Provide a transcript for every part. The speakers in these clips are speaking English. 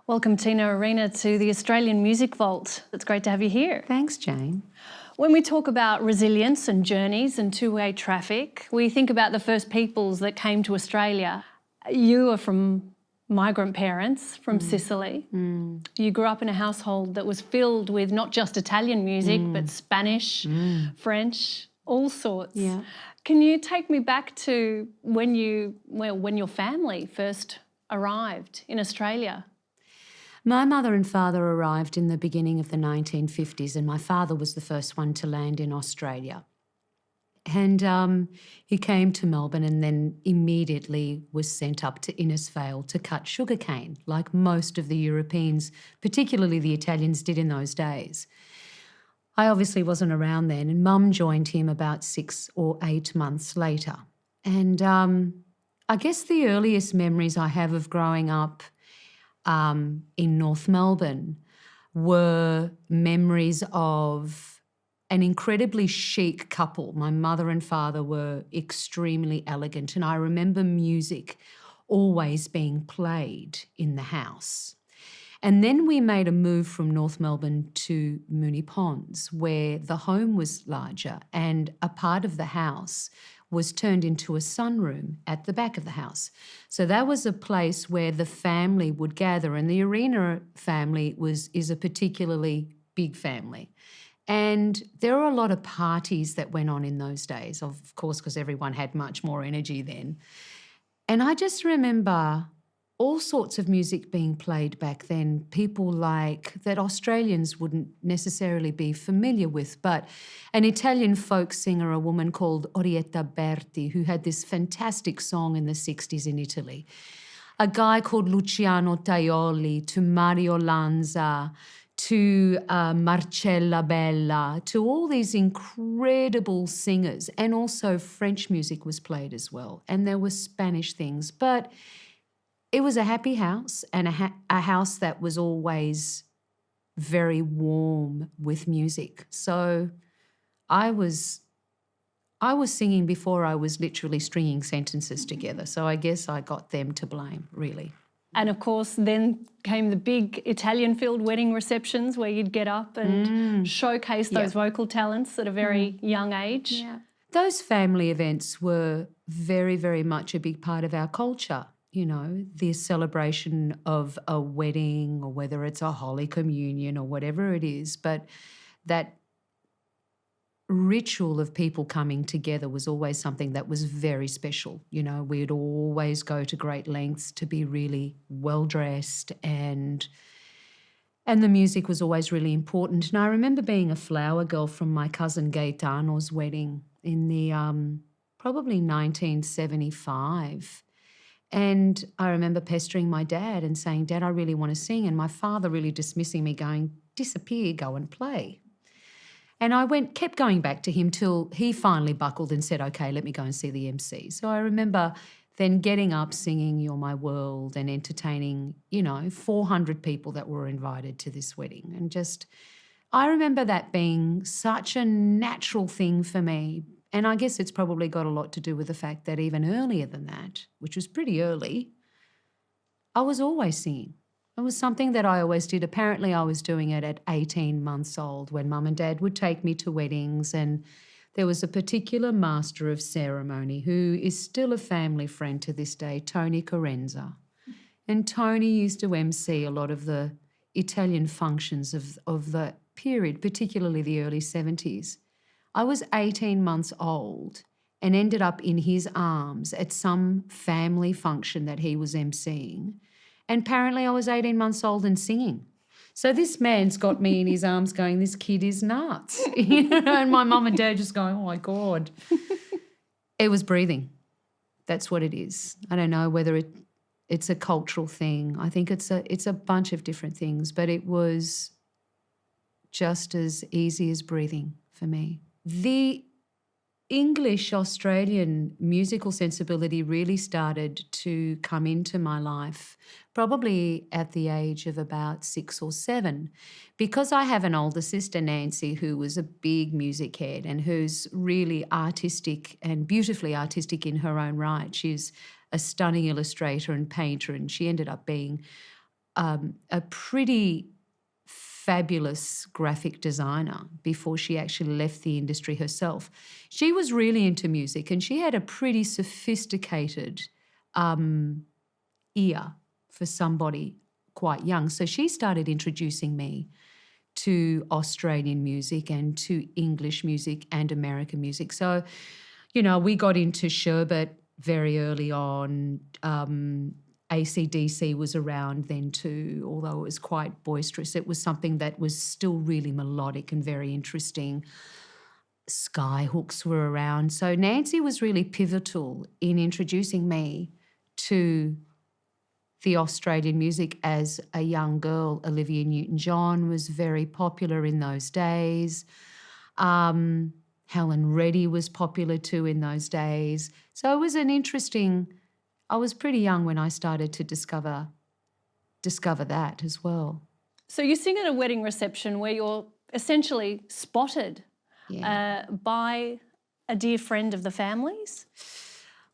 Welcome, Tina Arena, to the Australian Music Vault. It's great to have you here. Thanks, Jane. When we talk about resilience and journeys and two-way traffic, we think about the first peoples that came to Australia. You are from migrant parents from Sicily. You grew up in a household that was filled with not just Italian music, but Spanish, French, all sorts. Yeah. Can you take me back to when your family first arrived in Australia? My mother and father arrived in the beginning of the 1950s, and my father was the first one to land in Australia. And he came to Melbourne and then immediately was sent up to Innisfail to cut sugarcane, like most of the Europeans, particularly the Italians, did in those days. I obviously wasn't around then, and Mum joined him about 6 or 8 months later. And I guess the earliest memories I have of growing up in North Melbourne were memories of an incredibly chic couple. My mother and father were extremely elegant, and I remember music always being played in the house. And then we made a move from North Melbourne to Moonee Ponds, where the home was larger and a part of the house was turned into a sunroom at the back of the house. So that was a place where the family would gather, and the Arena family is a particularly big family. And there were a lot of parties that went on in those days, of course, because everyone had much more energy then. And I just remember all sorts of music being played back then, people like that Australians wouldn't necessarily be familiar with, but an Italian folk singer, a woman called Orietta Berti, who had this fantastic song in the 60s in Italy. A guy called Luciano Tajoli, to Mario Lanza, to Marcella Bella, to all these incredible singers. And also French music was played as well, and there were Spanish things. But it was a happy house, and a house that was always very warm with music. So I was singing before I was literally stringing sentences together. So I guess I got them to blame, really. And of course, then came the big Italian-filled wedding receptions where you'd get up and showcase those vocal talents at a very young age. Yeah. Those family events were very, very much a big part of our culture. You know, the celebration of a wedding, or whether it's a Holy Communion or whatever it is, but that ritual of people coming together was always something that was very special. You know, we'd always go to great lengths to be really well-dressed, and the music was always really important. And I remember being a flower girl from my cousin Gaetano's wedding in the probably 1975. And I remember pestering my dad and saying, "Dad, I really want to sing." And my father really dismissing me, going, "Disappear, go and play." And I kept going back to him till he finally buckled and said, "Okay, let me go and see the MC." So I remember then getting up, singing "You're My World" and entertaining, 400 people that were invited to this wedding. And I remember that being such a natural thing for me. And I guess it's probably got a lot to do with the fact that even earlier than that, which was pretty early, I was always singing. It was something that I always did. Apparently I was doing it at 18 months old when Mum and Dad would take me to weddings, and there was a particular master of ceremony who is still a family friend to this day, Tony Carenza. And Tony used to MC a lot of the Italian functions of the period, particularly the early 70s. I was 18 months old and ended up in his arms at some family function that he was emceeing. And apparently I was 18 months old and singing. So this man's got me in his arms going, "This kid is nuts." And my mum and dad just going, "Oh, my God." It was breathing. That's what it is. I don't know whether it's a cultural thing. I think it's a bunch of different things, but it was just as easy as breathing for me. The English-Australian musical sensibility really started to come into my life probably at the age of about 6 or 7, because I have an older sister, Nancy, who was a big music head and who's really artistic and beautifully artistic in her own right. She's a stunning illustrator and painter, and she ended up being a pretty fabulous graphic designer before she actually left the industry herself. She was really into music and she had a pretty sophisticated ear for somebody quite young. So she started introducing me to Australian music and to English music and American music. So, you know, we got into sherbet very early on. AC/DC was around then too, although it was quite boisterous. It was something that was still really melodic and very interesting. Skyhooks were around. So Nancy was really pivotal in introducing me to the Australian music as a young girl. Olivia Newton-John was very popular in those days. Helen Reddy was popular too in those days. So it was an interesting... I was pretty young when I started to discover that as well. So you sing at a wedding reception where you're essentially spotted by a dear friend of the family's?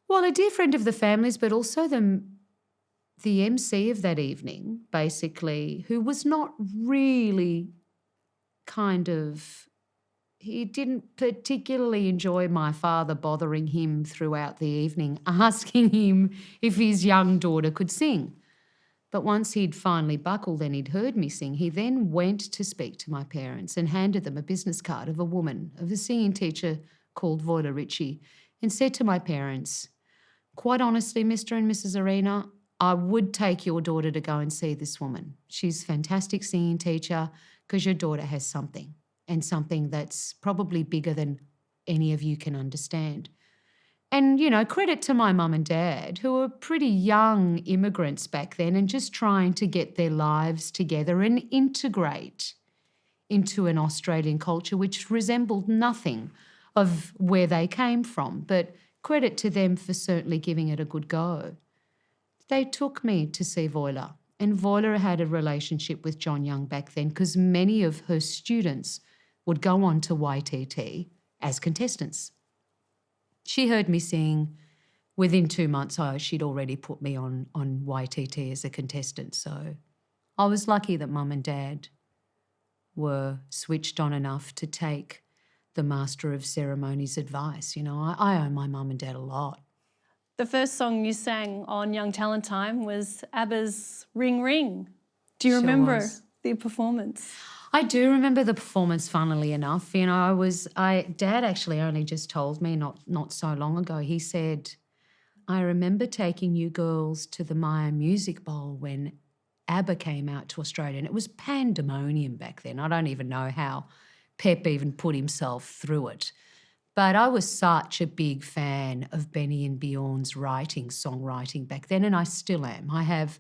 Well, a dear friend of the family's, but also the MC of that evening, basically, who was not really he didn't particularly enjoy my father bothering him throughout the evening, asking him if his young daughter could sing. But once he'd finally buckled and he'd heard me sing, he then went to speak to my parents and handed them a business card of a singing teacher called Voila Ritchie, and said to my parents, "Quite honestly, Mr. and Mrs. Arena, I would take your daughter to go and see this woman. She's a fantastic singing teacher because your daughter has something, and something that's probably bigger than any of you can understand." And, you know, credit to my mum and dad, who were pretty young immigrants back then and just trying to get their lives together and integrate into an Australian culture which resembled nothing of where they came from. But credit to them for certainly giving it a good go. They took me to see Voila, and Voila had a relationship with John Young back then because many of her students would go on to YTT as contestants. She heard me sing. Within 2 months, she'd already put me on YTT as a contestant. So I was lucky that Mum and Dad were switched on enough to take the Master of Ceremonies advice. You know, I owe my mum and dad a lot. The first song you sang on Young Talent Time was ABBA's Ring Ring. Do you Sure remember was. the performance? I do remember the performance, funnily enough. You know, Dad actually only just told me not so long ago. He said, "I remember taking you girls to the Maya Music Bowl when ABBA came out to Australia." And it was pandemonium back then. I don't even know how Pep even put himself through it. But I was such a big fan of Benny and Bjorn's songwriting back then, and I still am. I have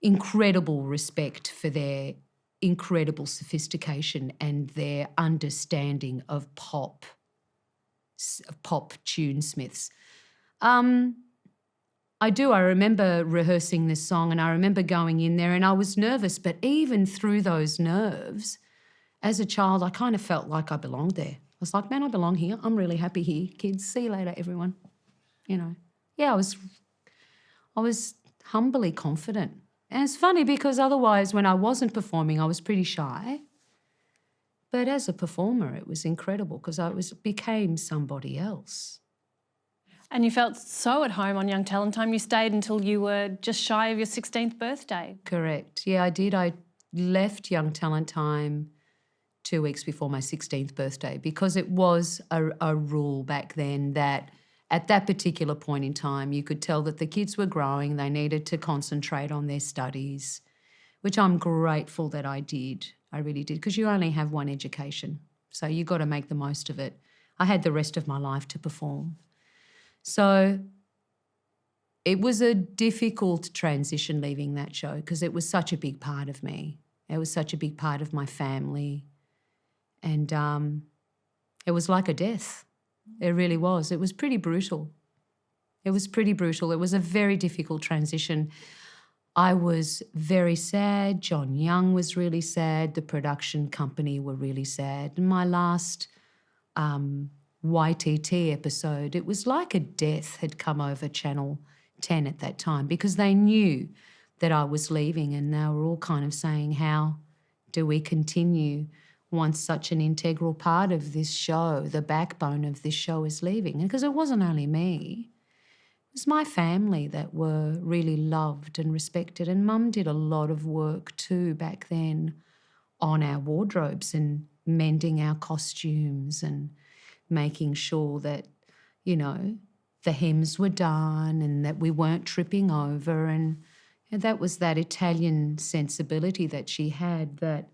incredible respect for their incredible sophistication and their understanding of pop tunesmiths. I do. I remember rehearsing this song and I remember going in there and I was nervous, but even through those nerves, as a child, I kind of felt like I belonged there. I was like, man, I belong here. I'm really happy here. Kids, see you later, everyone. You know, yeah, I was humbly confident. And it's funny because otherwise when I wasn't performing, I was pretty shy. But as a performer, it was incredible because I became somebody else. And you felt so at home on Young Talent Time. You stayed until you were just shy of your 16th birthday. Correct. Yeah, I did. I left Young Talent Time 2 weeks before my 16th birthday because it was a rule back then that at that particular point in time, you could tell that the kids were growing. They needed to concentrate on their studies, which I'm grateful that I did. I really did, because you only have one education. So you got to make the most of it. I had the rest of my life to perform. So it was a difficult transition leaving that show because it was such a big part of me. It was such a big part of my family. And it was like a death. It really was. It was pretty brutal. It was pretty brutal. It was a very difficult transition. I was very sad. John Young was really sad. The production company were really sad. And my last YTT episode, it was like a death had come over Channel 10 at that time because they knew that I was leaving, and they were all kind of saying, how do we continue once such an integral part of this show, the backbone of this show, is leaving? And because it wasn't only me, it was my family that were really loved and respected. And Mum did a lot of work too back then on our wardrobes and mending our costumes and making sure that, you know, the hems were done and that we weren't tripping over. And that was that Italian sensibility that she had that,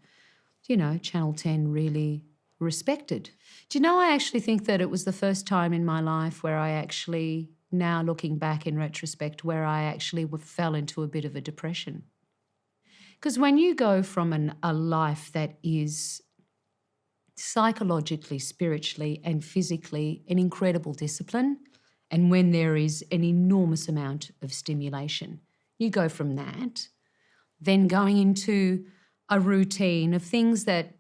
you know, Channel 10 really respected. Do you know, I actually think that it was the first time in my life where I actually, now looking back in retrospect, where I actually fell into a bit of a depression. Because when you go from a life that is psychologically, spiritually and physically an incredible discipline, and when there is an enormous amount of stimulation, you go from that, then going into a routine of things that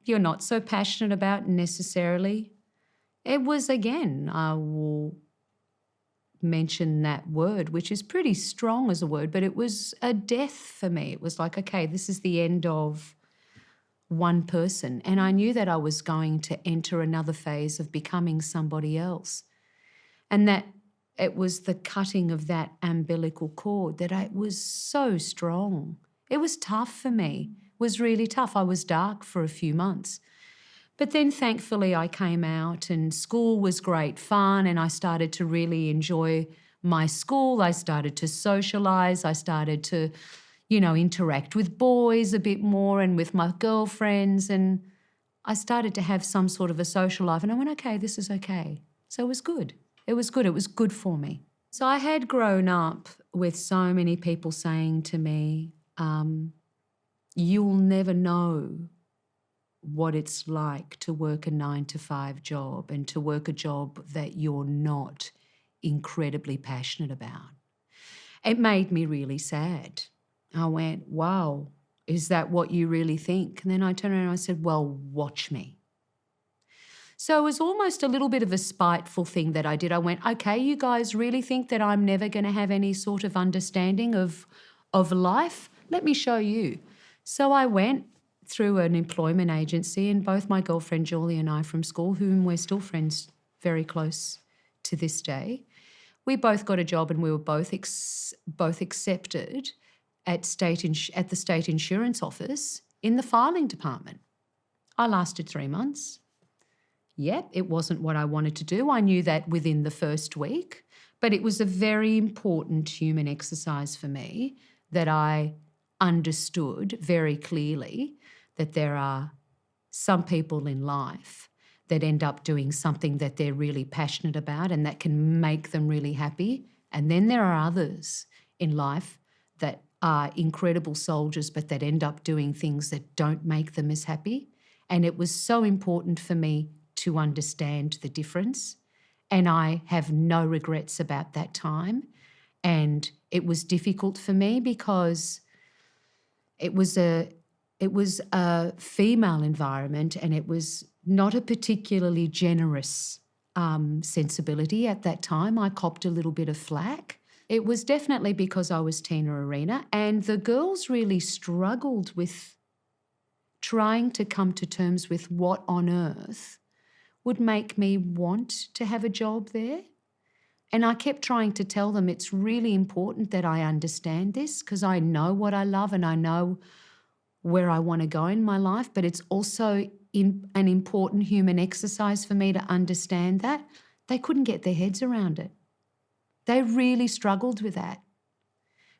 you're not so passionate about necessarily. It was, again, I will mention that word, which is pretty strong as a word, but it was a death for me. It was like, okay, this is the end of one person. And I knew that I was going to enter another phase of becoming somebody else. And that it was the cutting of that umbilical cord that it was so strong. It was tough for me. It was really tough. I was dark for a few months. But then thankfully I came out and school was great fun, and I started to really enjoy my school. I started to socialise. I started to, you know, interact with boys a bit more and with my girlfriends, and I started to have some sort of a social life, and I went, okay, this is okay. So it was good. It was good. It was good for me. So I had grown up with so many people saying to me, you'll never know what it's like to work a 9-to-5 job and to work a job that you're not incredibly passionate about. It made me really sad. I went, wow, is that what you really think? And then I turned around and I said, well, watch me. So it was almost a little bit of a spiteful thing that I did. I went, okay, you guys really think that I'm never going to have any sort of understanding of life? Let me show you. So I went through an employment agency, and both my girlfriend Julie and I from school, whom we're still friends very close to this day, we both got a job, and we were both accepted at the state insurance office in the filing department. I lasted 3 months. Yep, it wasn't what I wanted to do. I knew that within the first week, but it was a very important human exercise for me that I understood very clearly that there are some people in life that end up doing something that they're really passionate about and that can make them really happy. And then there are others in life that are incredible soldiers but that end up doing things that don't make them as happy. And it was so important for me to understand the difference. And I have no regrets about that time. And it was difficult for me because it was a female environment, and it was not a particularly generous sensibility at that time. I copped a little bit of flack. It was definitely because I was Tina Arena, and the girls really struggled with trying to come to terms with what on earth would make me want to have a job there. And I kept trying to tell them it's really important that I understand this because I know what I love and I know where I want to go in my life, but it's also an important human exercise for me to understand that. They couldn't get their heads around it. They really struggled with that.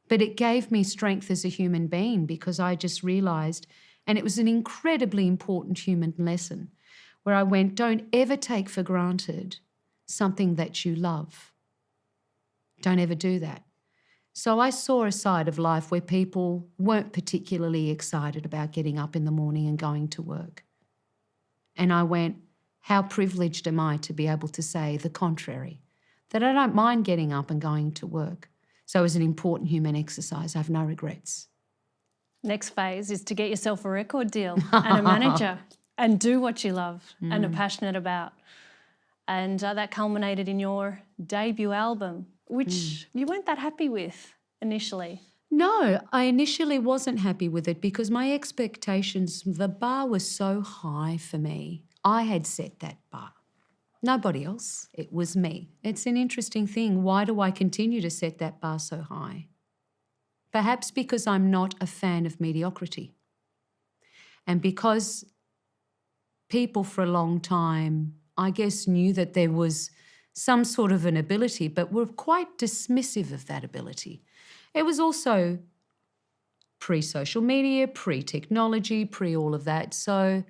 But it gave me strength as a human being because I just realised, and it was an incredibly important human lesson, where I went, don't ever take for granted something that you love. Don't ever do that. So I saw a side of life where people weren't particularly excited about getting up in the morning and going to work. And I went, how privileged am I to be able to say the contrary, that I don't mind getting up and going to work. So it was an important human exercise. I have no regrets. Next phase is to get yourself a record deal and a manager and do what you love and are passionate about. And that culminated in your debut album, which you weren't that happy with initially. No, I initially wasn't happy with it because my expectations, the bar was so high for me. I had set that bar. Nobody else. It was me. It's an interesting thing. Why do I continue to set that bar so high? Perhaps because I'm not a fan of mediocrity. And because people for a long time, I guess, knew that there was some sort of an ability, but were quite dismissive of that ability. It was also pre-social media, pre-technology, pre-all of that. So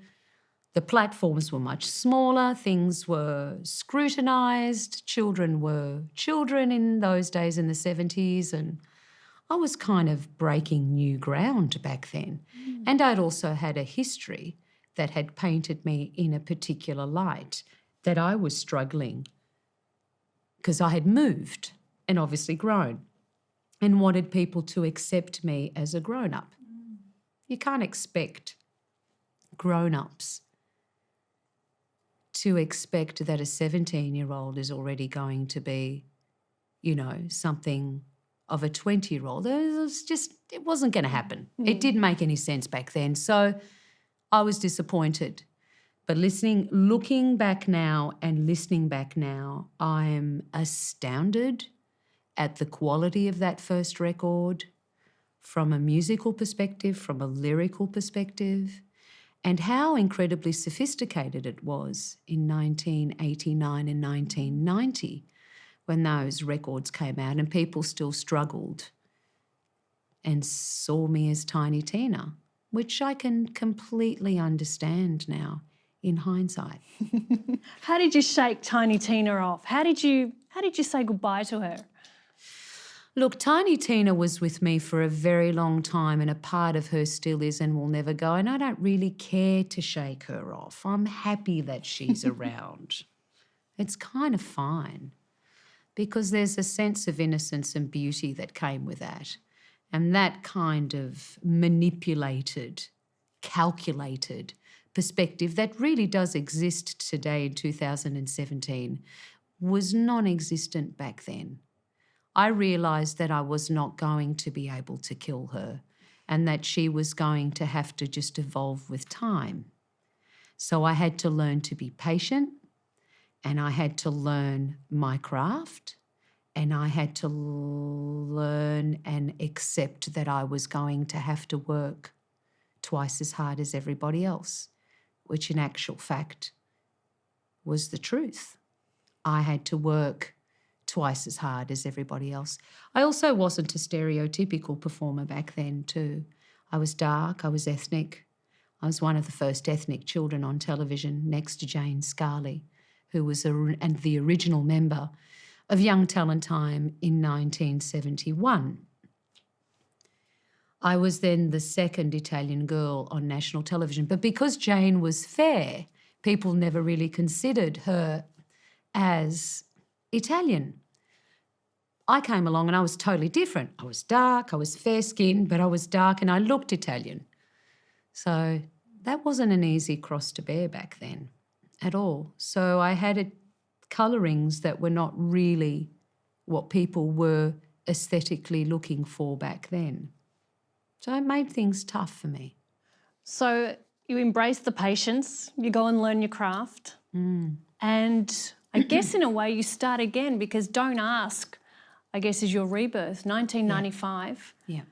the platforms were much smaller, things were scrutinised, children were children in those days in the 70s, and I was kind of breaking new ground back then. And I'd also had a history that had painted me in a particular light, that I was struggling because I had moved and obviously grown and wanted people to accept me as a grown-up. You can't expect grown-ups to expect that a 17-year-old is already going to be, you know, something of a 20-year-old. It wasn't going to happen. It didn't make any sense back then. So I was disappointed. But looking back now and listening back now, I am astounded at the quality of that first record from a musical perspective, from a lyrical perspective, and how incredibly sophisticated it was in 1989 and 1990 when those records came out and people still struggled and saw me as Tiny Tina, which I can completely understand now in hindsight. How did you shake Tiny Tina off? How did you say goodbye to her? Look, Tiny Tina was with me for a very long time, and a part of her still is and will never go, and I don't really care to shake her off. I'm happy that she's around. It's kind of fine because there's a sense of innocence and beauty that came with that, and that kind of manipulated, calculated perspective that really does exist today in 2017 was non-existent back then. I realised that I was not going to be able to kill her and that she was going to have to just evolve with time. So I had to learn to be patient, and I had to learn my craft, and I had to learn and accept that I was going to have to work twice as hard as everybody else, which in actual fact was the truth. I had to work twice as hard as everybody else. I also wasn't a stereotypical performer back then too. I was dark, I was ethnic. I was one of the first ethnic children on television next to Jane Scarley, who was the original member of Young Talent Time in 1971. I was then the second Italian girl on national television. But because Jane was fair, people never really considered her as Italian. I came along and I was totally different. I was dark, I was fair-skinned, but I was dark and I looked Italian. So that wasn't an easy cross to bear back then at all. So I had colourings that were not really what people were aesthetically looking for back then. So it made things tough for me. So you embrace the patience, you go and learn your craft, and I guess in a way you start again, because Don't Ask, I guess, is your rebirth, 1995. Yeah.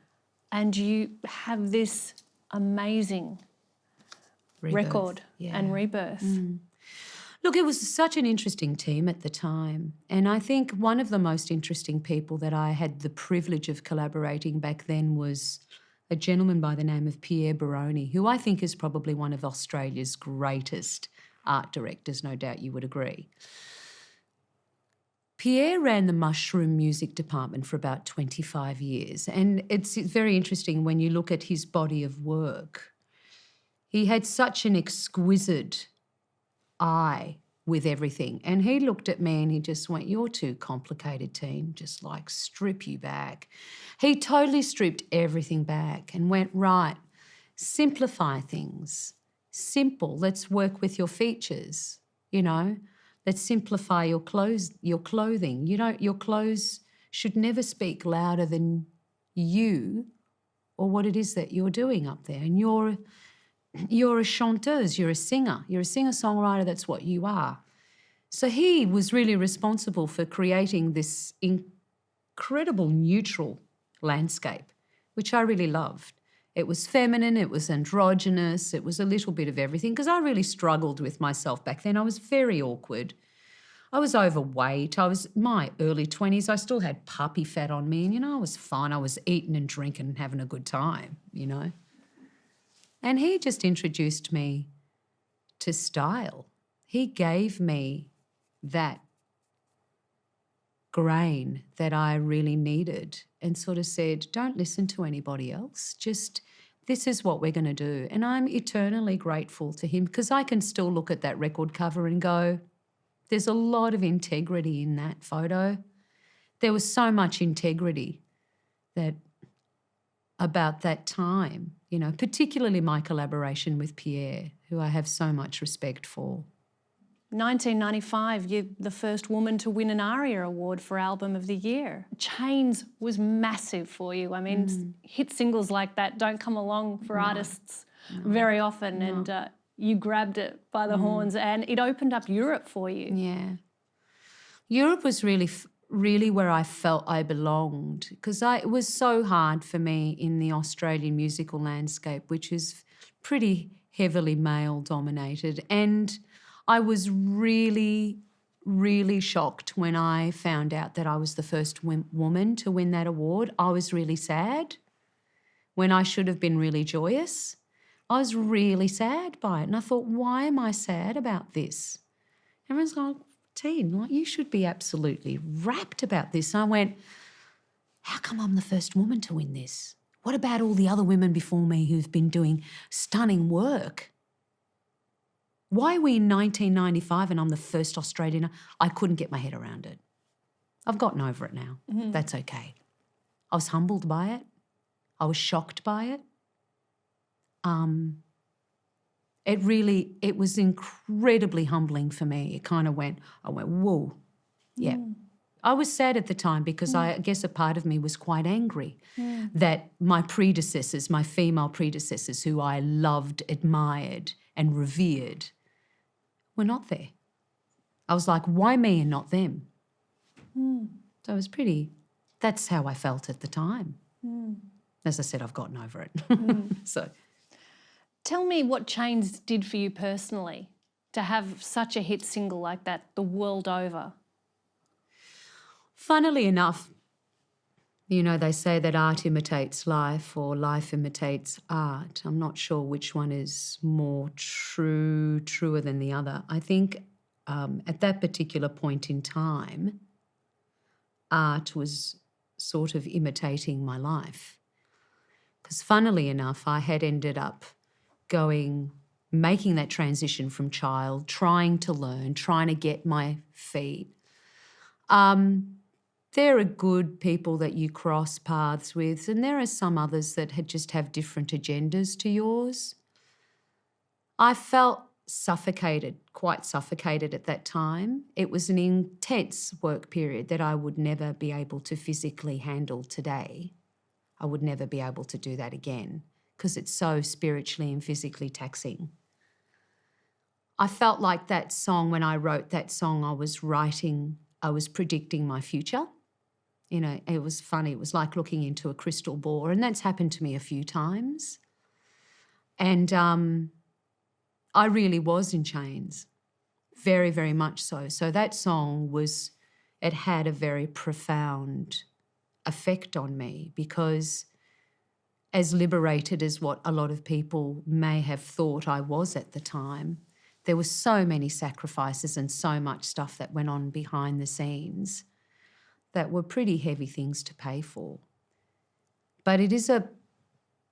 And you have this amazing record and Rebirth. Look, it was such an interesting team at the time. And I think one of the most interesting people that I had the privilege of collaborating back then was a gentleman by the name of Pierre Baroni, who I think is probably one of Australia's greatest art directors, no doubt you would agree. Pierre ran the Mushroom Music Department for about 25 years, and it's very interesting when you look at his body of work. He had such an exquisite eye with everything, and he looked at me and he just went, "You're too complicated, teen, just like strip you back." He totally stripped everything back and went, "Right, simplify things. Simple, let's work with your features, you know. Let's simplify your clothing. You know, your clothes should never speak louder than you or what it is that you're doing up there. And you're a chanteuse, you're a singer, you're a singer-songwriter, that's what you are. So he was really responsible for creating this incredible neutral landscape, which I really loved. It was feminine, it was androgynous, it was a little bit of everything, because I really struggled with myself back then. I was very awkward. I was overweight. I was my early 20s. I still had puppy fat on me, and, you know, I was fine. I was eating and drinking and having a good time, you know. And he just introduced me to style. He gave me that grain that I really needed and sort of said, don't listen to anybody else. Just this is what we're going to do. And I'm eternally grateful to him, because I can still look at that record cover and go, there's a lot of integrity in that photo. There was so much integrity that about that time, you know, particularly my collaboration with Pierre, who I have so much respect for. 1995, you're the first woman to win an ARIA award for Album of the Year. Chains was massive for you. I mean, hit singles like that don't come along for artists very often, and you grabbed it by the horns, and it opened up Europe for you. Yeah. Europe was really where I felt I belonged, because it was so hard for me in the Australian musical landscape, which is pretty heavily male-dominated. And I was really, really shocked when I found out that I was the first woman to win that award. I was really sad when I should have been really joyous. I was really sad by it. And I thought, why am I sad about this? Everyone's like, Teen, like, you should be absolutely rapt about this. And I went, how come I'm the first woman to win this? What about all the other women before me who've been doing stunning work? Why are we in 1995 and I'm the first Australian? I couldn't get my head around it. I've gotten over it now. That's okay. I was humbled by it. I was shocked by it. It was incredibly humbling for me. I went, whoa, yeah. I was sad at the time because I guess a part of me was quite angry that my predecessors, my female predecessors who I loved, admired and revered, were not there. I was like, why me and not them? So it was that's how I felt at the time. As I said, I've gotten over it. So, tell me what Chains did for you personally to have such a hit single like that the world over. Funnily enough, you know, they say that art imitates life or life imitates art. I'm not sure which one is more truer than the other. I think at that particular point in time, art was sort of imitating my life. Because funnily enough, I had ended up making that transition from child, trying to learn, trying to get my feet. There are good people that you cross paths with, and there are some others that just have different agendas to yours. I felt quite suffocated at that time. It was an intense work period that I would never be able to physically handle today. I would never be able to do that again because it's so spiritually and physically taxing. I felt like that song, when I wrote that song, I was predicting my future. You know, it was funny. It was like looking into a crystal ball, and that's happened to me a few times. And I really was in chains, very, very much so. So that song it had a very profound effect on me because as liberated as what a lot of people may have thought I was at the time, there were so many sacrifices and so much stuff that went on behind the scenes that were pretty heavy things to pay for. But it is a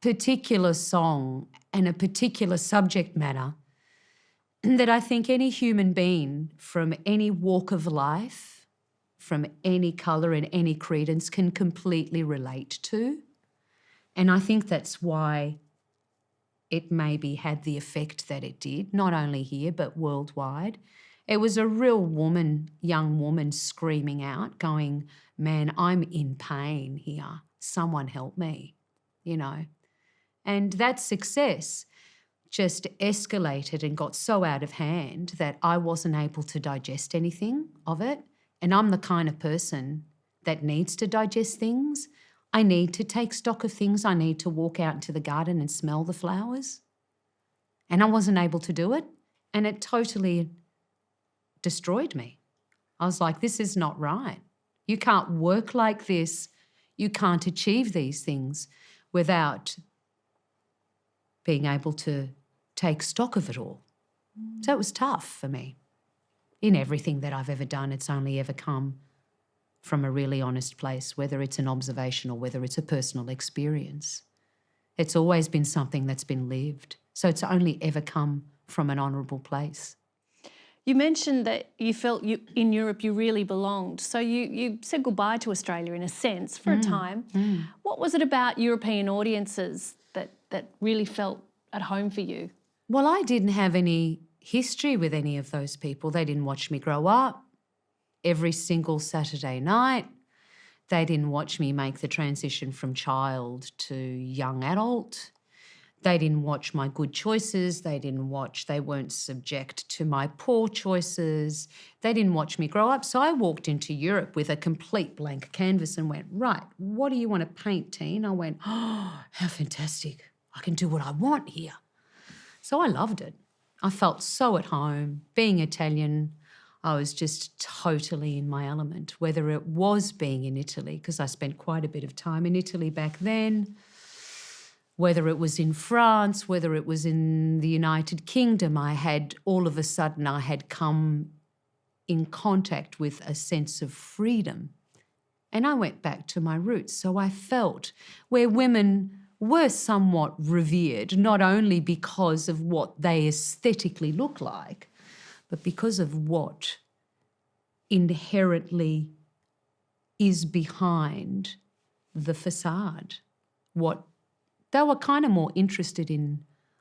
particular song and a particular subject matter that I think any human being from any walk of life, from any colour and any credence can completely relate to. And I think that's why it maybe had the effect that it did, not only here but worldwide. It was a real young woman screaming out, going, man, I'm in pain here. someone help me, you know. And that success just escalated and got so out of hand that I wasn't able to digest anything of it. And I'm the kind of person that needs to digest things. I need to take stock of things. I need to walk out into the garden and smell the flowers. And I wasn't able to do it. And it totally destroyed me. I was like, this is not right. You can't work like this. You can't achieve these things without being able to take stock of it all. So it was tough for me. In everything that I've ever done, it's only ever come from a really honest place, whether it's an observation or whether it's a personal experience. It's always been something that's been lived. So it's only ever come from an honourable place. You mentioned that you felt in Europe you really belonged. So you said goodbye to Australia in a sense for a time. What was it about European audiences that really felt at home for you? Well, I didn't have any history with any of those people. They didn't watch me grow up every single Saturday night. They didn't watch me make the transition from child to young adult. They didn't watch my good choices. They weren't subject to my poor choices. They didn't watch me grow up. So I walked into Europe with a complete blank canvas and went, right, what do you want to paint, Teen? I went, oh, how fantastic. I can do what I want here. So I loved it. I felt so at home. Being Italian, I was just totally in my element, whether it was being in Italy, because I spent quite a bit of time in Italy back then, whether it was in France, whether it was in the United Kingdom. I had come in contact with a sense of freedom. And I went back to my roots. So I felt where women were somewhat revered, not only because of what they aesthetically look like, but because of what inherently is behind the facade. They were kind of more interested in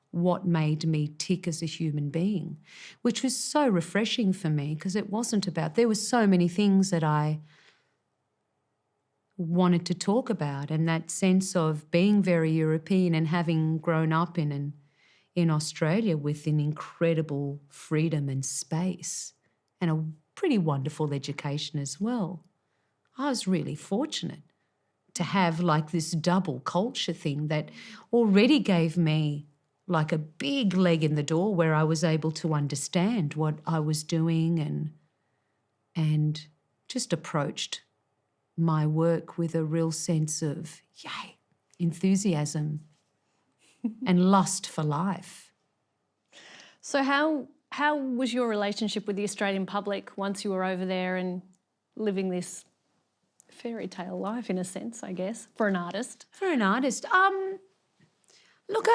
what made me tick as a human being, which was so refreshing for me because it wasn't about, there were so many things that I wanted to talk about, and that sense of being very European and having grown up in Australia with an incredible freedom and space and a pretty wonderful education as well. I was really fortunate to have like this double culture thing that already gave me like a big leg in the door where I was able to understand what I was doing and just approached my work with a real sense of, yay, enthusiasm and lust for life. So how was your relationship with the Australian public once you were over there and living this fairy tale life, in a sense, I guess, for an artist? For an artist, look,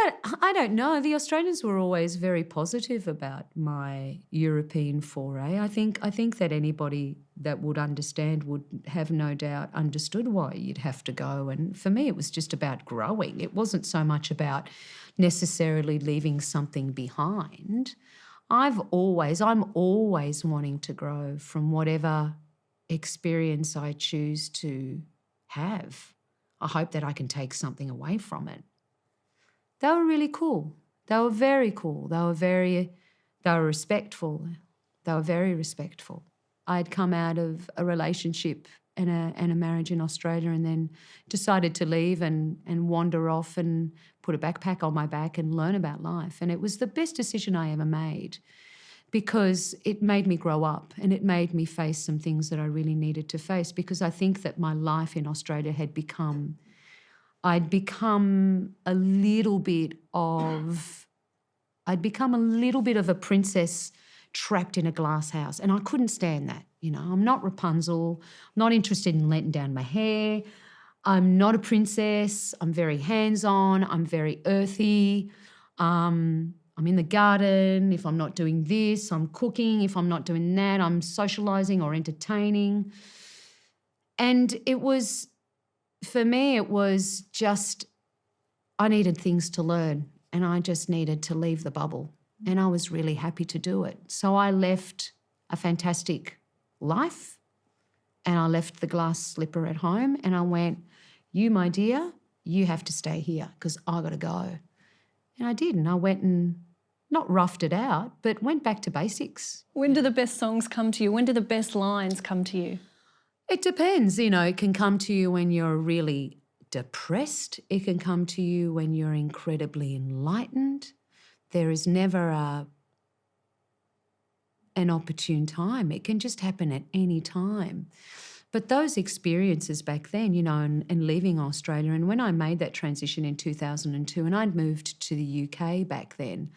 I don't know. The Australians were always very positive about my European foray. I think that anybody that would understand would have no doubt understood why you'd have to go. And for me, it was just about growing. It wasn't so much about necessarily leaving something behind. I'm always wanting to grow from whatever experience I choose to have. I hope that I can take something away from it. They were really cool. They were very cool. They were respectful. They were very respectful. I'd come out of a relationship and a marriage in Australia and then decided to leave and wander off and put a backpack on my back and learn about life. And it was the best decision I ever made because it made me grow up and it made me face some things that I really needed to face, because I think that my life in Australia I'd become a little bit of a princess trapped in a glass house, and I couldn't stand that. You know, I'm not Rapunzel, I'm not interested in letting down my hair, I'm not a princess, I'm very hands-on, I'm very earthy, I'm in the garden. If I'm not doing this, I'm cooking. If I'm not doing that, I'm socialising or entertaining. And for me, it was just, I needed things to learn and I just needed to leave the bubble, and I was really happy to do it. So I left a fantastic life and I left the glass slipper at home and I went, you, my dear, you have to stay here because I got to go. And I did, and I went and not roughed it out, but went back to basics. When do the best songs come to you? When do the best lines come to you? It depends, it can come to you when you're really depressed. It can come to you when you're incredibly enlightened. There is never an opportune time. It can just happen at any time. But those experiences back then, and leaving Australia, and when I made that transition in 2002, and I'd moved to the UK back then,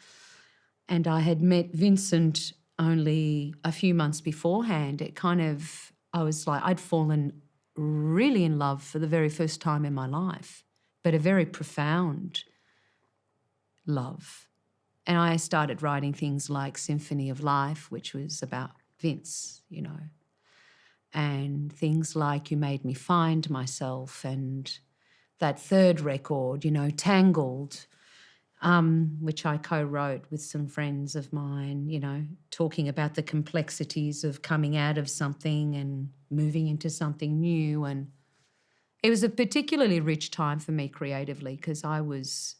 and I had met Vincent only a few months beforehand, I was like, I'd fallen really in love for the very first time in my life, but a very profound love. And I started writing things like Symphony of Life, which was about Vince, and things like You Made Me Find Myself, and that third record, Tangled, which I co-wrote with some friends of mine, talking about the complexities of coming out of something and moving into something new. And it was a particularly rich time for me creatively because I was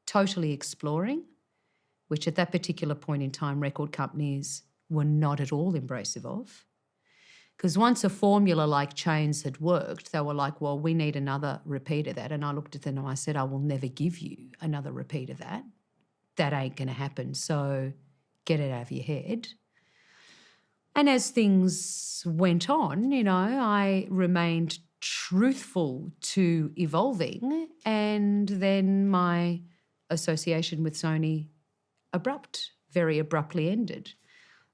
totally exploring, which at that particular point in time record companies were not at all embracive of. Because once a formula like Chains had worked, they were like, well, we need another repeat of that. And I looked at them and I said, I will never give you another repeat of that. That ain't going to happen. So get it out of your head. And as things went on, I remained truthful to evolving. And then my association with Sony very abruptly ended.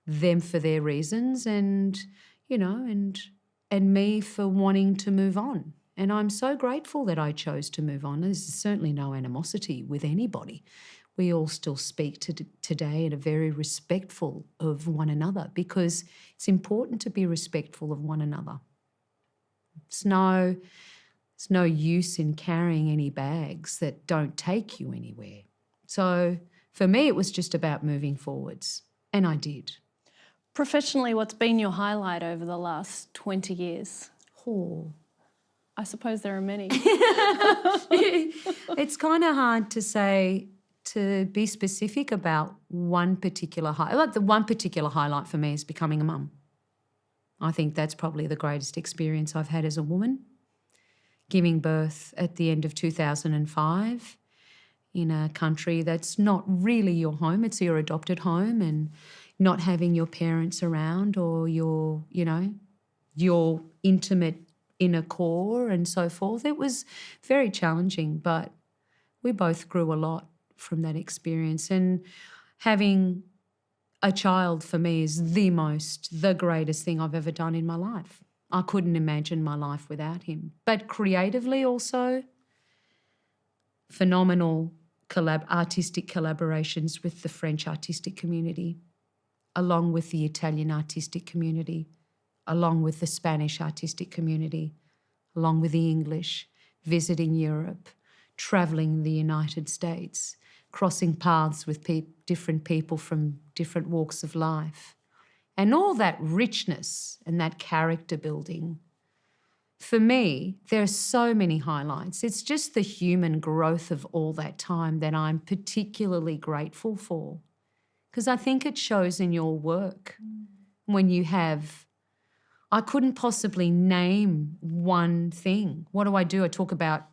Them for their reasons and me for wanting to move on. And I'm so grateful that I chose to move on. There's certainly no animosity with anybody. We all still speak today and are very respectful of one another because it's important to be respectful of one another. It's no use in carrying any bags that don't take you anywhere. So for me, it was just about moving forwards, and I did. Professionally, what's been your highlight over the last 20 years? Oh. I suppose there are many. It's kind of hard to be specific about one particular highlight. The one particular highlight for me is becoming a mum. I think that's probably the greatest experience I've had as a woman. Giving birth at the end of 2005 in a country that's not really your home, it's your adopted home, and not having your parents around or your intimate inner core and so forth. It was very challenging, but we both grew a lot from that experience. And having a child for me is the greatest thing I've ever done in my life. I couldn't imagine my life without him. But creatively also, phenomenal artistic collaborations with the French artistic community, along with the Italian artistic community, along with the Spanish artistic community, along with the English, visiting Europe, travelling in the United States, crossing paths with different people from different walks of life. And all that richness and that character building, for me, there are so many highlights. It's just the human growth of all that time that I'm particularly grateful for. Because I think it shows in your work when you have, I couldn't possibly name one thing. What do? I talk about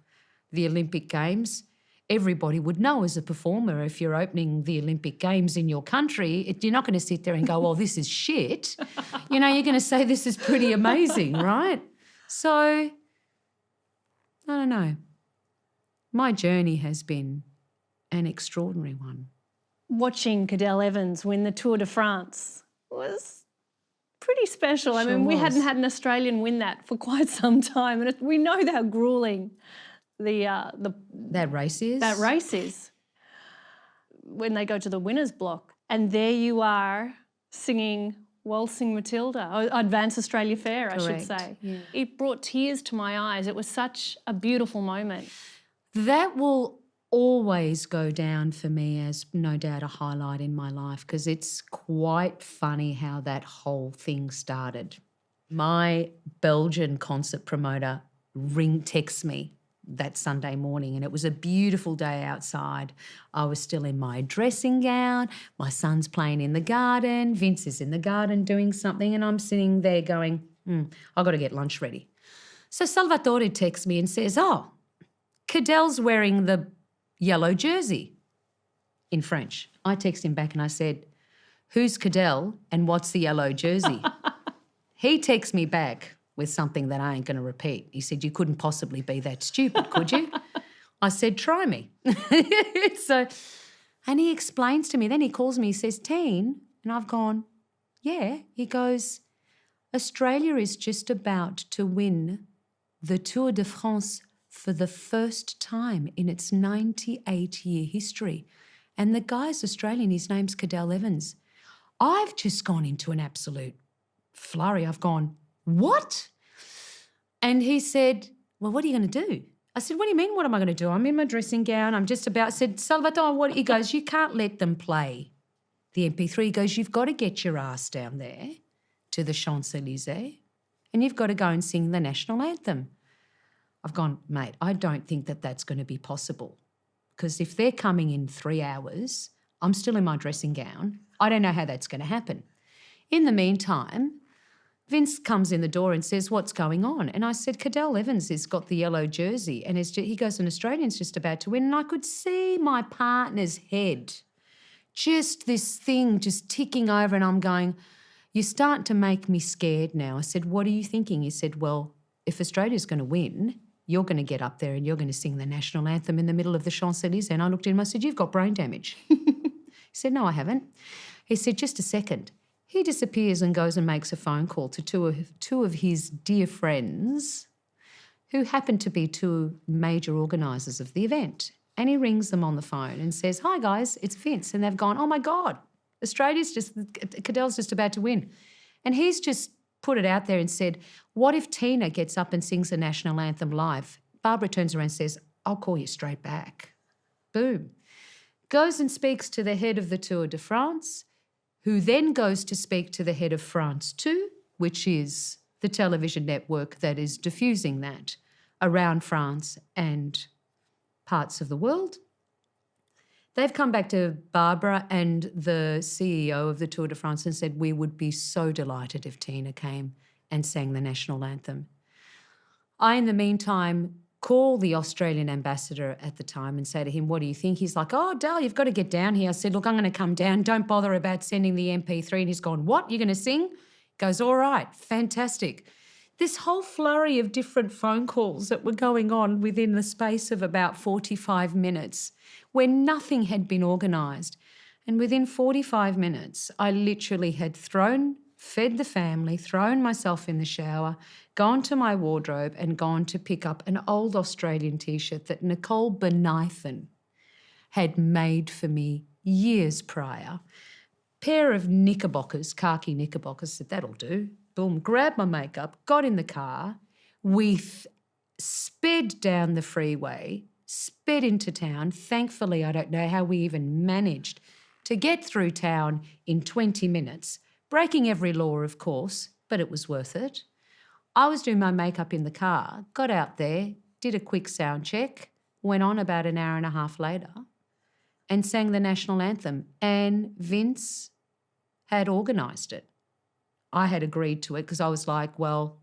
the Olympic Games. Everybody would know as a performer, if you're opening the Olympic Games in your country, you're not going to sit there and go, well, this is shit. You're going to say this is pretty amazing, right? So, I don't know. My journey has been an extraordinary one. Watching Cadel Evans win the Tour de France was pretty special. I mean, we hadn't had an Australian win that for quite some time, and we know how grueling that race is. That race is. When they go to the winner's block, and there you are singing Waltzing Matilda, or Advance Australia Fair, I should say. Yeah. It brought tears to my eyes. It was such a beautiful moment. That will always go down for me as no doubt a highlight in my life, because it's quite funny how that whole thing started. My Belgian concert promoter texts me that Sunday morning, and it was a beautiful day outside. I was still in my dressing gown. My son's playing in the garden. Vince is in the garden doing something, and I'm sitting there going, I've got to get lunch ready. So Salvatore texts me and says, oh, Cadell's wearing the yellow jersey in French. I text him back and I said, who's Cadell and what's the yellow jersey? He texts me back with something that I ain't going to repeat. He said, you couldn't possibly be that stupid, could you? I said, try me. And he explains to me, then he calls me, he says, Teen, and I've gone, yeah. He goes, Australia is just about to win the Tour de France for the first time in its 98-year history. And the guy's Australian, his name's Cadell Evans. I've just gone into an absolute flurry. I've gone, what? And he said, well, what are you going to do? I said, what do you mean, what am I going to do? I'm in my dressing gown. I'm just about, I said, Salvatore, what? He goes, you can't let them play the MP3. He goes, you've got to get your ass down there to the Champs-Élysées and you've got to go and sing the national anthem. I've gone, mate, I don't think that that's going to be possible because if they're coming in 3 hours, I'm still in my dressing gown. I don't know how that's going to happen. In the meantime, Vince comes in the door and says, what's going on? And I said, Cadell Evans has got the yellow jersey and he goes, an Australian's just about to win. And I could see my partner's head, just this thing just ticking over and I'm going, you start to make me scared now. I said, what are you thinking? He said, well, if Australia's going to win, you're going to get up there and you're going to sing the national anthem in the middle of the Champs-Élysées. And I looked at him, I said, you've got brain damage. He said, no, I haven't. He said, just a second. He disappears and goes and makes a phone call to two of his dear friends who happen to be two major organisers of the event. And he rings them on the phone and says, hi, guys, it's Vince. And they've gone, oh, my God, Cadell's just about to win. And he's just put it out there and said, what if Tina gets up and sings the national anthem live? Barbara turns around and says, I'll call you straight back. Boom. Goes and speaks to the head of the Tour de France, who then goes to speak to the head of France 2, which is the television network that is diffusing that around France and parts of the world. They've come back to Barbara and the CEO of the Tour de France and said, we would be so delighted if Tina came and sang the national anthem. I, in the meantime, call the Australian ambassador at the time and say to him, what do you think? He's like, oh, Dal, you've got to get down here. I said, look, I'm going to come down. Don't bother about sending the MP3. And he's gone, what? You're going to sing? Goes, all right, fantastic. This whole flurry of different phone calls that were going on within the space of about 45 minutes where nothing had been organised. And within 45 minutes, I literally had fed the family, thrown myself in the shower, gone to my wardrobe and gone to pick up an old Australian T-shirt that Nicole Benithan had made for me years prior. Pair of knickerbockers, khaki knickerbockers, said, that'll do. Boom, grabbed my makeup, got in the car. We sped down the freeway, sped into town. Thankfully, I don't know how we even managed to get through town in 20 minutes, breaking every law, of course, but it was worth it. I was doing my makeup in the car, got out there, did a quick sound check, went on about an hour and a half later and sang the national anthem. And Vince had organised it. I had agreed to it because I was like, well,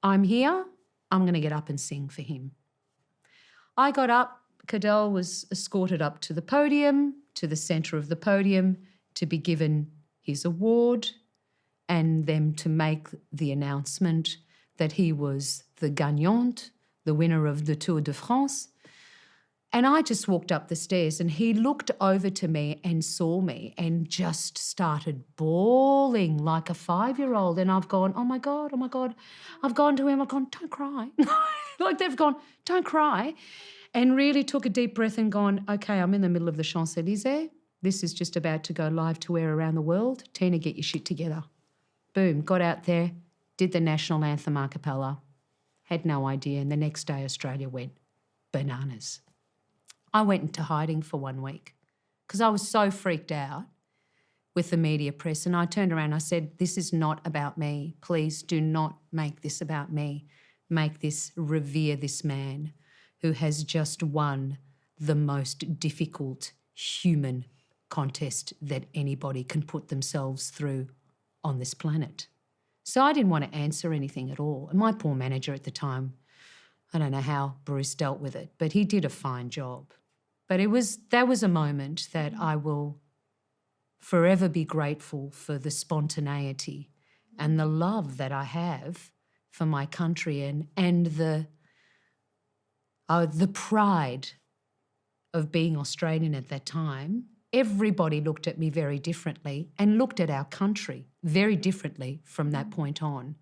I'm here, I'm going to get up and sing for him. I got up, Cadell was escorted up to the podium, to the centre of the podium, to be given his award and them to make the announcement that he was the gagnant, the winner of the Tour de France. And I just walked up the stairs and he looked over to me and saw me and just started bawling like a 5-year-old. And I've gone, oh my God. I've gone to him, I've gone, don't cry. Like they've gone, don't cry. And really took a deep breath and gone, okay, I'm in the middle of the Champs-Élysées. This is just about to go live to air around the world. Tina, get your shit together. Boom, got out there, did the national anthem a cappella. Had no idea. And the next day Australia went bananas. I went into hiding for 1 week because I was so freaked out with the media press. And I turned around and I said, this is not about me. Please do not make this about me. revere this man who has just won the most difficult human contest that anybody can put themselves through on this planet. So I didn't want to answer anything at all. And my poor manager at the time, I don't know how Bruce dealt with it, but he did a fine job. But that was a moment that I will forever be grateful for, the spontaneity and the love that I have for my country, and the pride of being Australian at that time. Everybody looked at me very differently and looked at our country very differently from that point on.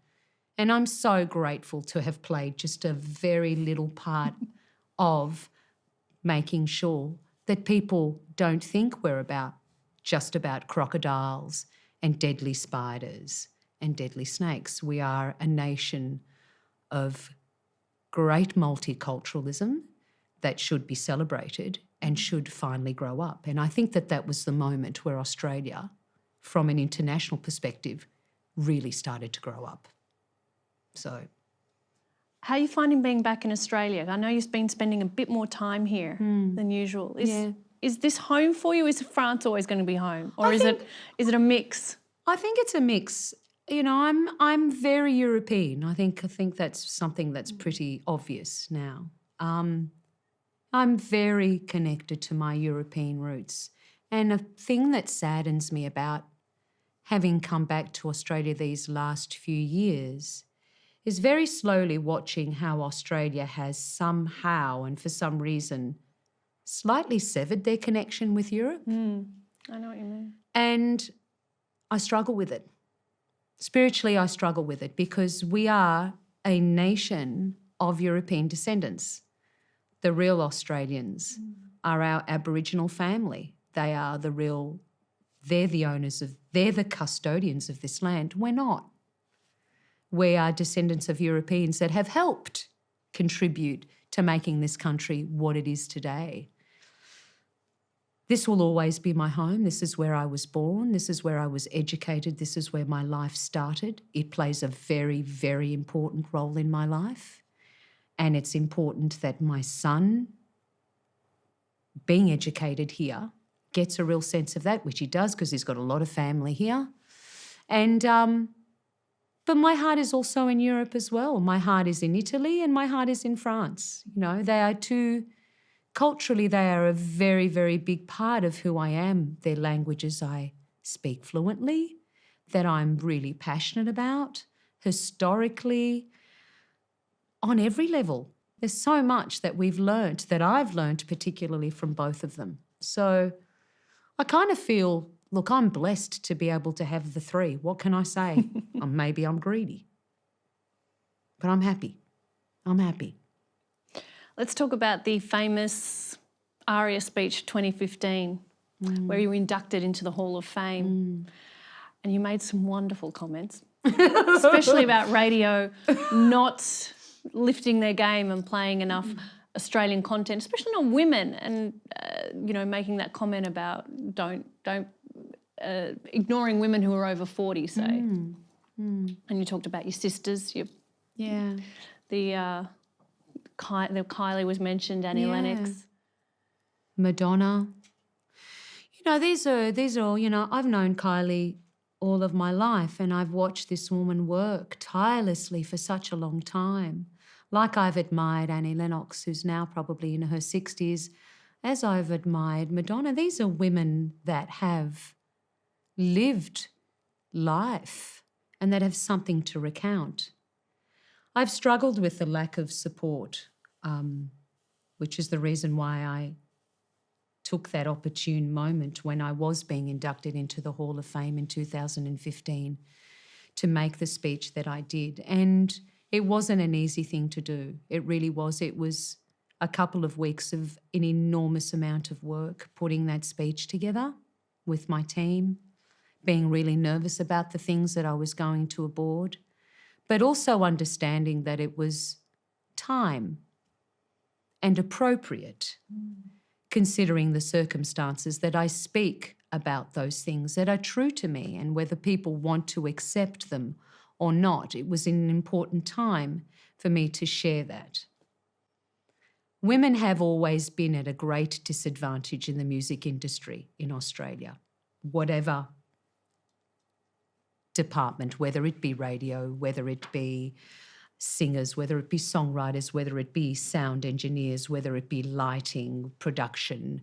And I'm so grateful to have played just a very little part of making sure that people don't think we're just about crocodiles and deadly spiders and deadly snakes. We are a nation of great multiculturalism that should be celebrated and should finally grow up. And I think that was the moment where Australia, from an international perspective, really started to grow up. So, how are you finding being back in Australia? I know you've been spending a bit more time here than usual. Is this home for you? Is France always going to be home? Or is it a mix? I think it's a mix. You know, I'm very European. I think that's something that's pretty obvious now. I'm very connected to my European roots. And a thing that saddens me about having come back to Australia these last few years is very slowly watching how Australia has somehow and for some reason slightly severed their connection with Europe. I know what you mean. And I struggle with it. Spiritually, I struggle with it because we are a nation of European descendants. The real Australians are our Aboriginal family. They're the owners they're the custodians of this land. We're not. We are descendants of Europeans that have helped contribute to making this country what it is today. This will always be my home. This is where I was born. This is where I was educated. This is where my life started. It plays a very, very important role in my life. And it's important that my son, being educated here, gets a real sense of that, which he does because he's got a lot of family here. And but my heart is also in Europe as well. My heart is in Italy and my heart is in France. You know, they are culturally, they are a very, very big part of who I am. They're languages I speak fluently, that I'm really passionate about, historically, on every level. There's so much that that I've learnt particularly from both of them. So I kind of feel, look, I'm blessed to be able to have the three. What can I say? Maybe I'm greedy. But I'm happy. I'm happy. Let's talk about the famous ARIA speech 2015, where you were inducted into the Hall of Fame. And you made some wonderful comments, especially about radio not lifting their game and playing enough Australian content, especially on women, and making that comment about don't ignoring women who are over 40, say. And you talked about your sisters. Kylie was mentioned, Annie Lennox, Madonna. These are I've known Kylie all of my life, and I've watched this woman work tirelessly for such a long time. Like I've admired Annie Lennox, who's now probably in her 60s, as I've admired Madonna. These are women that have lived life and that have something to recount. I've struggled with the lack of support, which is the reason why I took that opportune moment when I was being inducted into the Hall of Fame in 2015 to make the speech that I did. And it wasn't an easy thing to do. It really was. It was a couple of weeks of an enormous amount of work putting that speech together with my team, being really nervous about the things that I was going to aboard, but also understanding that it was time and appropriate, considering the circumstances, that I speak about those things that are true to me, and whether people want to accept them or not. It was an important time for me to share that. Women have always been at a great disadvantage in the music industry in Australia, whatever department, whether it be radio, whether it be singers, whether it be songwriters, whether it be sound engineers, whether it be lighting, production.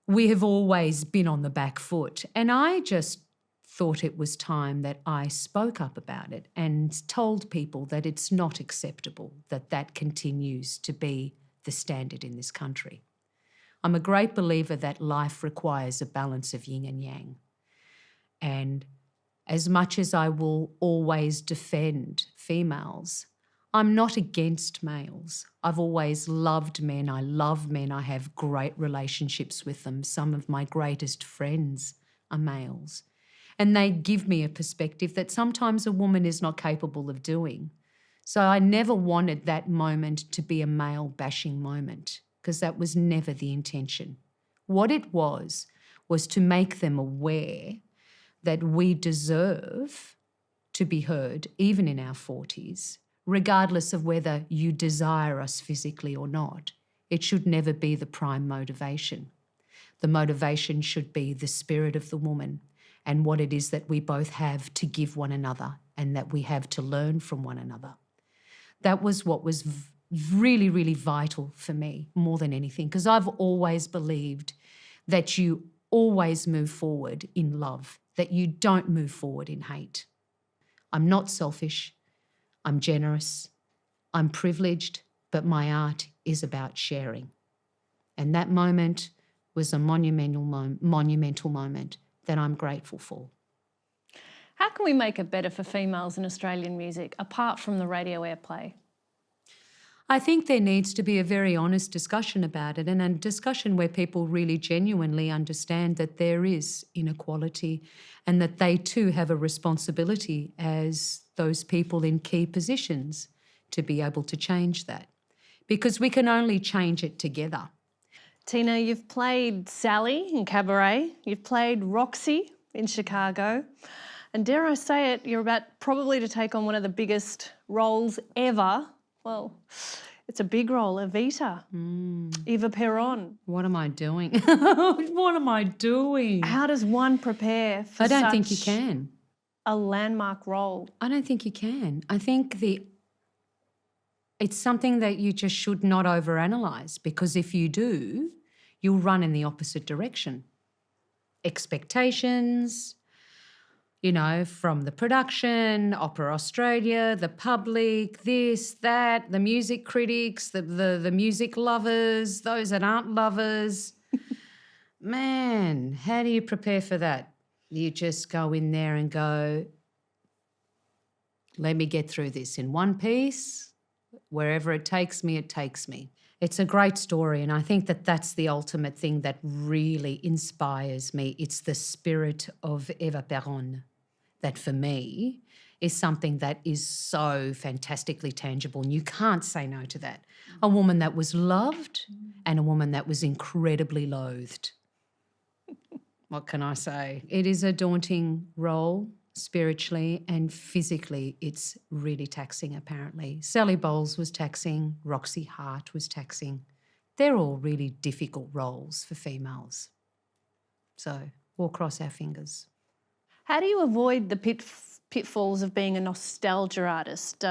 We have always been on the back foot. And I just thought it was time that I spoke up about it and told people that it's not acceptable that that continues to be the standard in this country. I'm a great believer that life requires a balance of yin and yang. And as much as I will always defend females, I'm not against males. I've always loved men. I love men. I have great relationships with them. Some of my greatest friends are males. And they give me a perspective that sometimes a woman is not capable of doing. So I never wanted that moment to be a male bashing moment, because that was never the intention. What it was to make them aware that we deserve to be heard, even in our 40s, regardless of whether you desire us physically or not. It should never be the prime motivation. The motivation should be the spirit of the woman and what it is that we both have to give one another and that we have to learn from one another. That was what was really, really vital for me more than anything, because I've always believed that you always move forward in love, that you don't move forward in hate. I'm not selfish. I'm generous. I'm privileged, but my art is about sharing. And that moment was a monumental moment that I'm grateful for. How can we make it better for females in Australian music, apart from the radio airplay? I think there needs to be a very honest discussion about it, and a discussion where people really genuinely understand that there is inequality and that they too have a responsibility as those people in key positions to be able to change that, because we can only change it together. Tina, you've played Sally in Cabaret, you've played Roxy in Chicago, and dare I say it, you're about probably to take on one of the biggest roles ever. Well, it's a big role, Evita, Eva Perón. What am I doing? What am I doing? How does one prepare for I don't think you can. A landmark role? I don't think you can. I think it's something that you just should not overanalyze, because if you do, you'll run in the opposite direction. Expectations, from the production, Opera Australia, the public, this, that, the music critics, the music lovers, those that aren't lovers. Man, how do you prepare for that? You just go in there and go, let me get through this in one piece. Wherever it takes me, it takes me. It's a great story, and I think that that's the ultimate thing that really inspires me. It's the spirit of Eva Perón that, for me, is something that is so fantastically tangible, and you can't say no to that. A woman that was loved and a woman that was incredibly loathed. What can I say? It is a daunting role. Spiritually and physically, it's really taxing, apparently. Sally Bowles was taxing. Roxy Hart was taxing. They're all really difficult roles for females. So we'll cross our fingers. How do you avoid the pitfalls of being a nostalgia artist?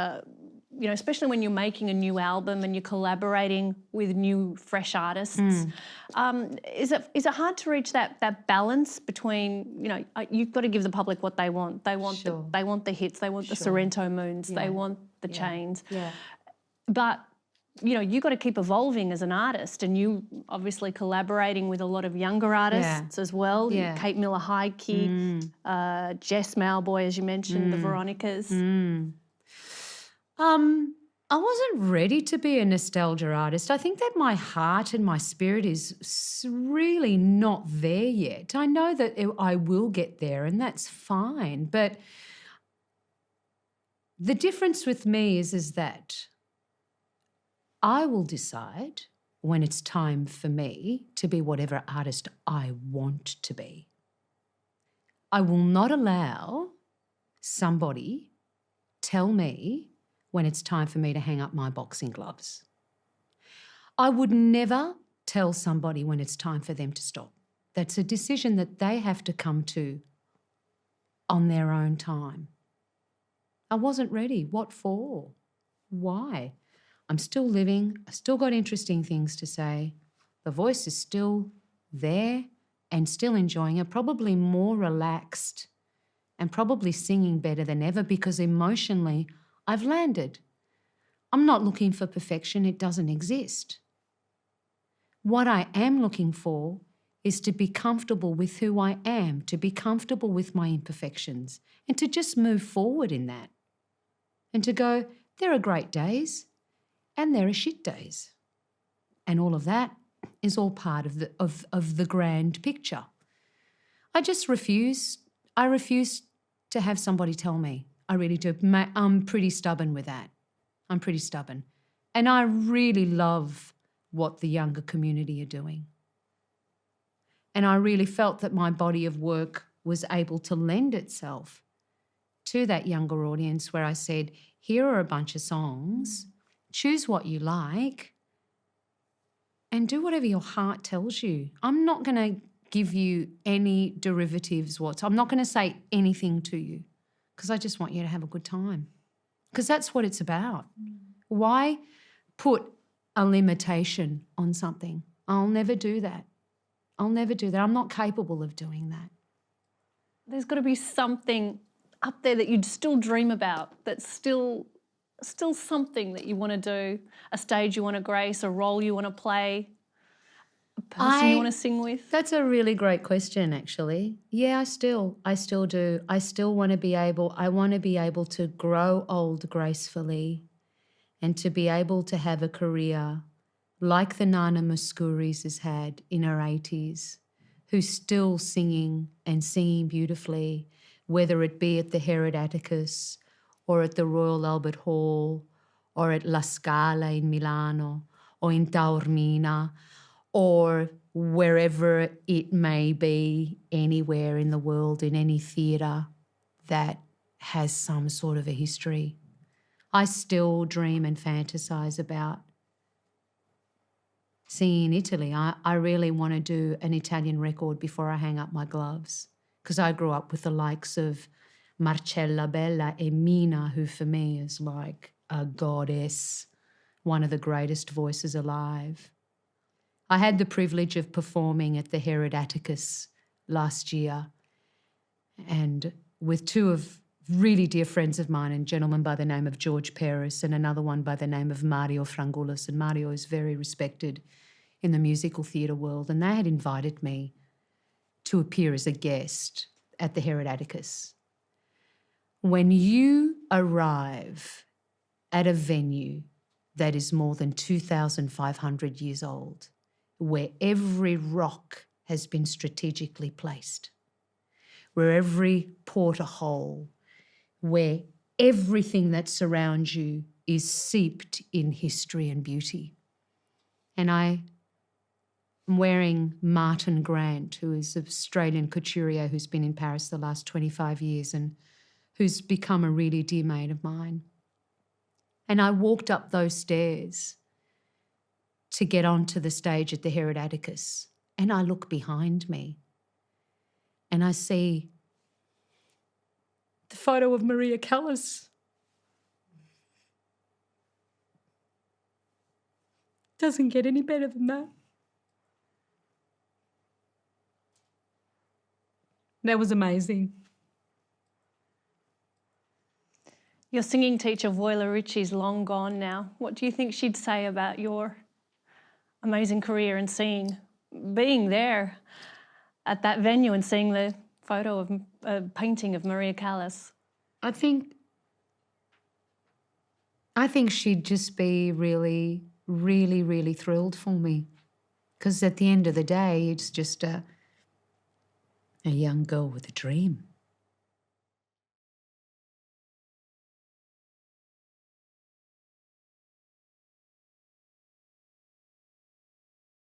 Especially when you're making a new album and you're collaborating with new, fresh artists. Is it hard to reach that balance between, you've got to give the public what they want. They want the hits, they want the Sorrento Moons, they want the Chains. Yeah. But, you've got to keep evolving as an artist, and you obviously collaborating with a lot of younger artists as well. Yeah. Kate Miller-Heidke, Jess Malboy, as you mentioned, the Veronicas. I wasn't ready to be a nostalgia artist. I think that my heart and my spirit is really not there yet. I know that I will get there, and that's fine. But the difference with me is that I will decide when it's time for me to be whatever artist I want to be. I will not allow somebody tell me when it's time for me to hang up my boxing gloves. I would never tell somebody when it's time for them to stop. That's a decision that they have to come to on their own time. I wasn't ready. What for? Why? I'm still living. I've still got interesting things to say. The voice is still there and still enjoying it, probably more relaxed and probably singing better than ever because emotionally I've landed. I'm not looking for perfection. It doesn't exist. What I am looking for is to be comfortable with who I am, to be comfortable with my imperfections, and to just move forward in that. And to go, there are great days and there are shit days. And all of that is all part of the grand picture. I just refuse. I refuse to have somebody tell me. I really do. I'm pretty stubborn with that. I'm pretty stubborn. And I really love what the younger community are doing. And I really felt that my body of work was able to lend itself to that younger audience where I said, here are a bunch of songs, choose what you like and do whatever your heart tells you. I'm not going to give you any derivatives. I'm not going to say anything to you because I just want you to have a good time because that's what it's about. Why put a limitation on something? I'll never do that. I'll never do that. I'm not capable of doing that. There's got to be something up there that you'd still dream about, that's still something that you want to do, a stage you want to grace, a role you want to play, a person you want to sing with? That's a really great question, actually. Yeah, I still do. I still want to be able to grow old gracefully and to be able to have a career like the Nana Muscuri's has had in her 80s, who's still singing and singing beautifully, whether it be at the Herod Atticus or at the Royal Albert Hall or at La Scala in Milano or in Taormina or wherever it may be, anywhere in the world, in any theatre that has some sort of a history. I still dream and fantasise about singing in Italy. I really want to do an Italian record before I hang up my gloves because I grew up with the likes of Marcella Bella and Mina, who for me is like a goddess, one of the greatest voices alive. I had the privilege of performing at the Herod Atticus last year and with two of really dear friends of mine, a gentleman by the name of George Paris and another one by the name of Mario Frangoulis. And Mario is very respected in the musical theatre world, and they had invited me to appear as a guest at the Herod Atticus. When you arrive at a venue that is more than 2,500 years old, where every rock has been strategically placed, where every porterhole, where everything that surrounds you is seeped in history and beauty. And I am wearing Martin Grant, who is an Australian couturier who's been in Paris the last 25 years and who's become a really dear mate of mine. And I walked up those stairs to get onto the stage at the Herod Atticus, and I look behind me and I see the photo of Maria Callas. Doesn't get any better than that. That was amazing. Your singing teacher, Voila Ritchie's long gone now. What do you think she'd say about your amazing career in singing, being there at that venue and seeing the photo of a painting of Maria Callas? I think she'd just be really, really, really thrilled for me, because at the end of the day, it's just a young girl with a dream.